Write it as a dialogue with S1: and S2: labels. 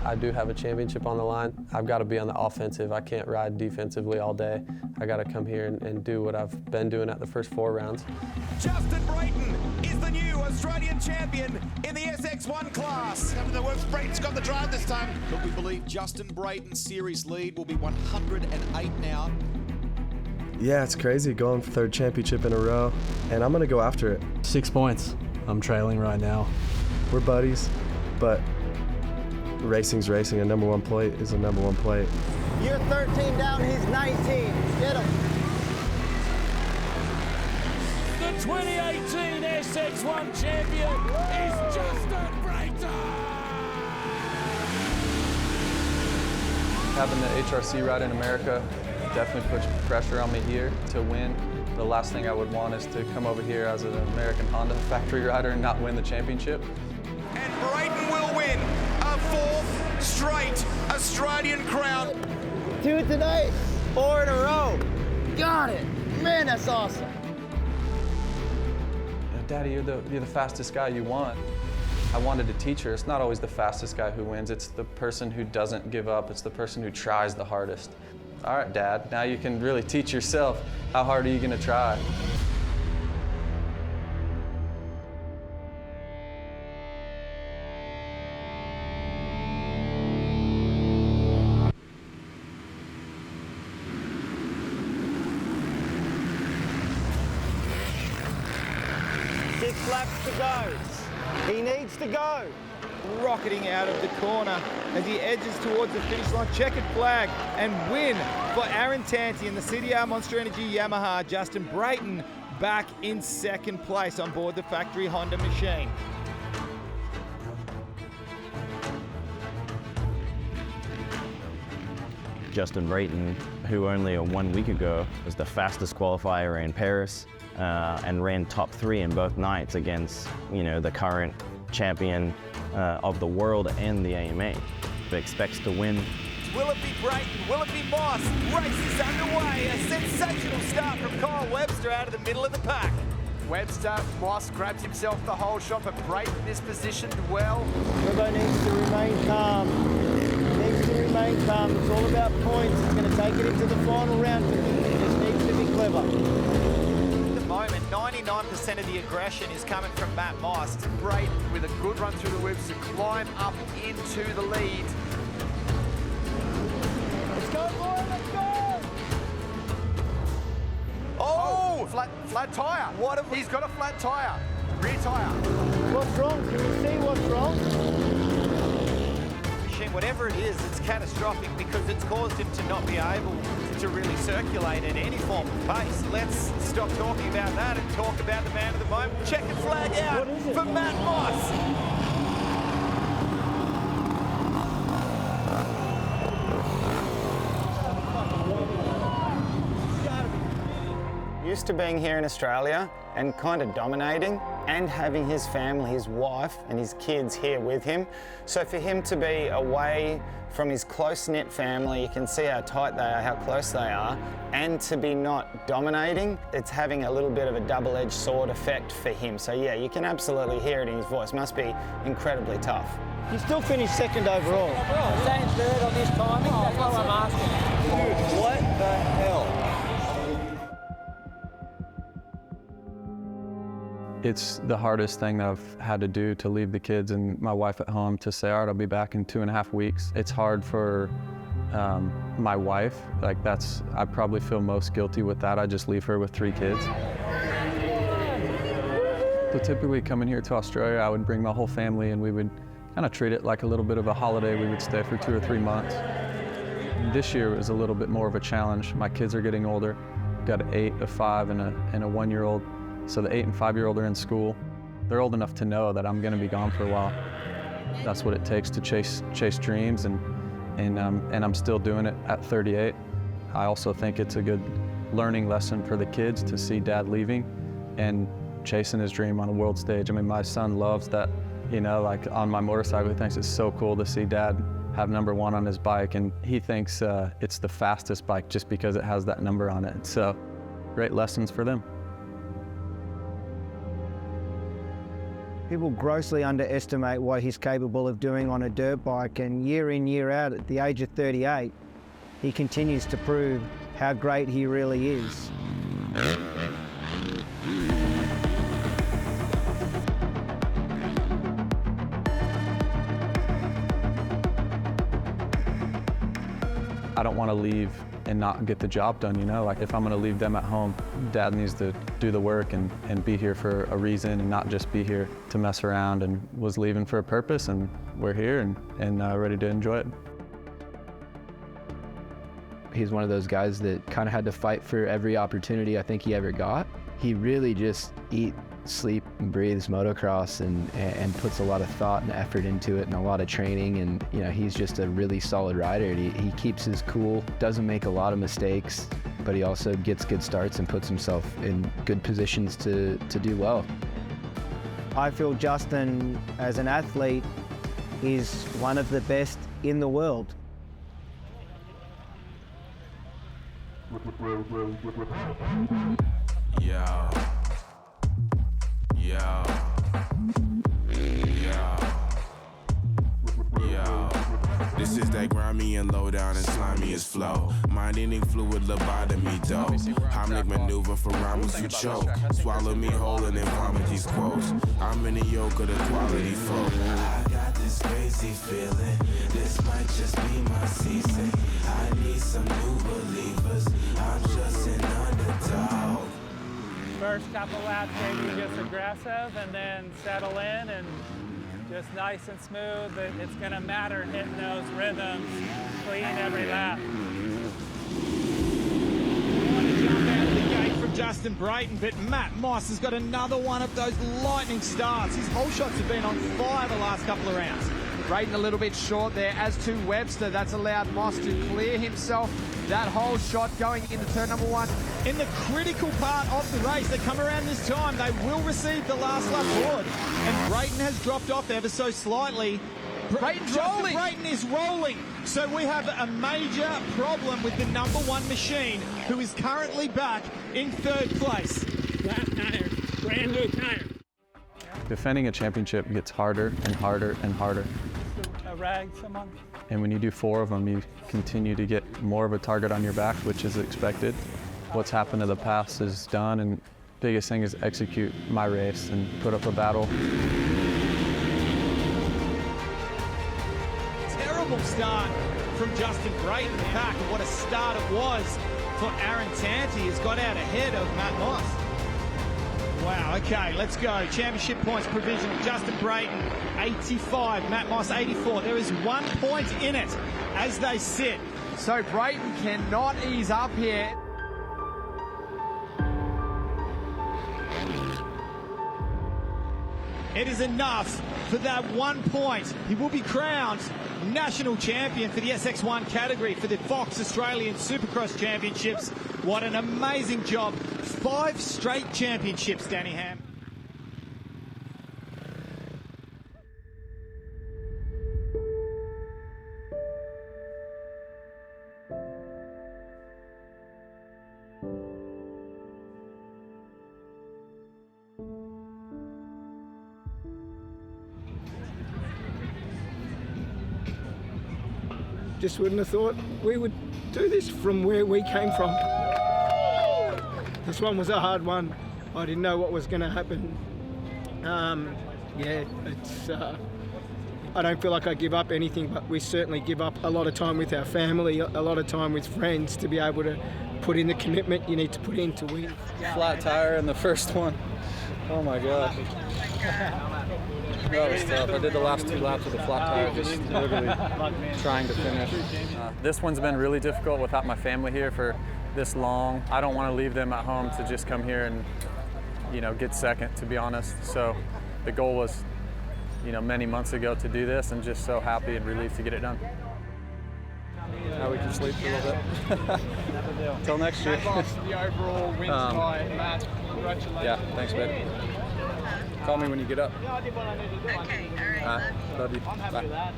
S1: I do have a championship on the line. I've got to be on the offensive. I can't ride defensively all day. I got to come here and do what I've been doing at the first 4 rounds.
S2: Justin Brayton is the new Australian champion in the SX1 class.
S3: Brayton's got the drive this time. But we believe Justin Brayton's series lead will be 108 now.
S4: Yeah, it's crazy going for 3rd championship in a row, and I'm going to go after it.
S5: 6 points. I'm trailing right now.
S4: We're buddies, but racing's racing. A number 1 plate is a number 1 plate.
S6: You're 13 down, he's 19. Get him.
S2: The 2018 SX1 champion is Justin Brayton!
S1: Having the HRC ride in America definitely puts pressure on me here to win. The last thing I would want is to come over here as an American Honda factory rider and not win the championship.
S2: And Brayton will win a 4th straight Australian crown.
S6: 2 today, 4 in a row. Got it. Man, that's awesome.
S1: Daddy, you're the fastest guy you want. I wanted to teach her, it's not always the fastest guy who wins, it's the person who doesn't give up, it's the person who tries the hardest. All right, Dad, now you can really teach yourself how hard are you gonna try.
S6: Laps to go. He needs to go.
S7: Rocketing out of the corner as he edges towards the finish line. Checkered flag and win for Aaron Tanti in the CDR Monster Energy Yamaha. Justin Brayton back in 2nd place on board the factory Honda machine.
S8: Justin Brayton, who only 1 week ago was the fastest qualifier in Paris, and ran top 3 in both nights against, the current champion of the world and the AMA. He expects to win.
S2: Will it be Brayton? Will it be Moss? Race is underway. A sensational start from Kyle Webster out of the middle of the pack. Webster, Moss grabs himself the whole shot, but Brayton is positioned well.
S6: Turbo needs to remain calm. Needs to remain calm. It's all about points. He's going to take it into the final round, but he just needs to be clever.
S2: Moment, 99% of the aggression is coming from Matt Moss. Brayton with a good run through the whoops to climb up into the lead.
S6: Let's go, boy, let's go!
S2: Oh, flat tyre. He's got a flat tyre. Rear tyre.
S6: What's wrong? Can you see what's wrong?
S2: Whatever it is, it's catastrophic because it's caused him to not be able to really circulate at any form of pace. Let's stop talking about that and talk about the man of the moment. Checkered flag out for Matt Moss.
S6: Used to being here in Australia and kind of dominating and having his family, his wife and his kids here with him. So for him to be away from his close-knit family, you can see how tight they are, how close they are, and to be not dominating, it's having a little bit of a double-edged sword effect for him. So yeah, you can absolutely hear it in his voice. Must be incredibly tough. You still finished 2nd overall.
S9: Staying 3rd on this timing, that's what I'm asking.
S6: What the hell?
S1: It's the hardest thing that I've had to do, to leave the kids and my wife at home, to say, all right, I'll be back in 2.5 weeks. It's hard for my wife. I probably feel most guilty with that. I just leave her with 3 kids. So typically coming here to Australia, I would bring my whole family and we would kind of treat it like a little bit of a holiday. We would stay for 2 or 3 months. This year was a little bit more of a challenge. My kids are getting older. I've got an 8, a 5, and a 1-year-old. So the 8 and 5-year-old are in school. They're old enough to know that I'm gonna be gone for a while. That's what it takes to chase dreams, and I'm still doing it at 38. I also think it's a good learning lesson for the kids to see Dad leaving and chasing his dream on a world stage. I mean, my son loves that, like on my motorcycle, he thinks it's so cool to see Dad have number 1 on his bike, and he thinks it's the fastest bike just because it has that number on it. So, great lessons for them.
S10: People grossly underestimate what he's capable of doing on a dirt bike, and year in, year out, at the age of 38, he continues to prove how great he really is.
S1: I don't want to leave and not get the job done, you know? Like, if I'm going to leave them at home, Dad needs to do the work and be here for a reason and not just be here to mess around, and was leaving for a purpose, and we're here and ready to enjoy it.
S11: He's one of those guys that kind of had to fight for every opportunity I think he ever got. He really just eats, sleeps, and breathes motocross and puts a lot of thought and effort into it and a lot of training, and you know, he's just a really solid rider. He keeps his cool, doesn't make a lot of mistakes, but he also gets good starts and puts himself in good positions to do well.
S10: I feel Justin, as an athlete, is one of the best in the world.
S12: Yo. Yo. Yo. Yo. This is that grimy and low down and slimy as flow. Mind eating fluid lobotomy dough. Heimlich maneuver for rhymes who choke. Swallow me whole and then vomit these quotes. I'm in the yoke of the quality folk. I got this crazy feeling. This might just be my season. I need some new believers. I'm just an underdog.
S9: First couple laps, maybe just aggressive, and then settle in and just nice and smooth. It's going to matter hitting those rhythms clean every lap.
S7: From Justin Brayton, but Matt Moss has got another one of those lightning starts. His whole shots have been on fire the last couple of rounds. Brayton a little bit short there, as to Webster. That's allowed Moss to clear himself. That whole shot going into turn number one. In the critical part of the race, they come around this time, they will receive the last lap board. And Brayton has dropped off ever so slightly.
S2: Brayton's rolling. Brayton is rolling. So we have a major problem with the #1 machine, who is currently back in 3rd place.
S9: Flat tire, brand new tire.
S1: Defending a championship gets harder and harder and harder.
S9: A rag, someone?
S1: And when you do 4 of them, you continue to get more of a target on your back, which is expected. What's happened to the past is done, and biggest thing is execute my race and put up a battle.
S2: Terrible start from Justin Brayton back, and what a start it was for Aaron Tanti. Has got out ahead of Matt Moss. Wow, okay, let's go. Championship points provisional. Justin Brayton, 85. Matt Moss, 84. There is 1 point in it as they sit.
S7: So Brayton cannot ease up here.
S2: It is enough for that 1 point. He will be crowned national champion for the SX1 category for the Fox Australian Supercross Championships. What an amazing job. 5 straight championships, Danny Ham.
S13: Just wouldn't have thought we would do this from where we came from. This one was a hard one. I didn't know what was going to happen. Yeah, it's. I don't feel like I give up anything, but we certainly give up a lot of time with our family, a lot of time with friends to be able to put in the commitment you need to put in to win.
S1: Flat tire in the first one. Oh my gosh. That was tough. I did the last 2 laps with a flat tire, just literally trying to finish. This one's been really difficult without my family here for this long. I don't want to leave them at home to just come here and, you know, get second, to be honest. So the goal was, you know, many months ago to do this, and just so happy and relieved to get it done. Now we can sleep for a little bit. Until next year.
S7: The overall wins by Matt. Congratulations.
S1: Yeah, thanks, babe. Call me when you get up.
S14: Okay, all right.
S1: Love you.
S9: I'm happy with that.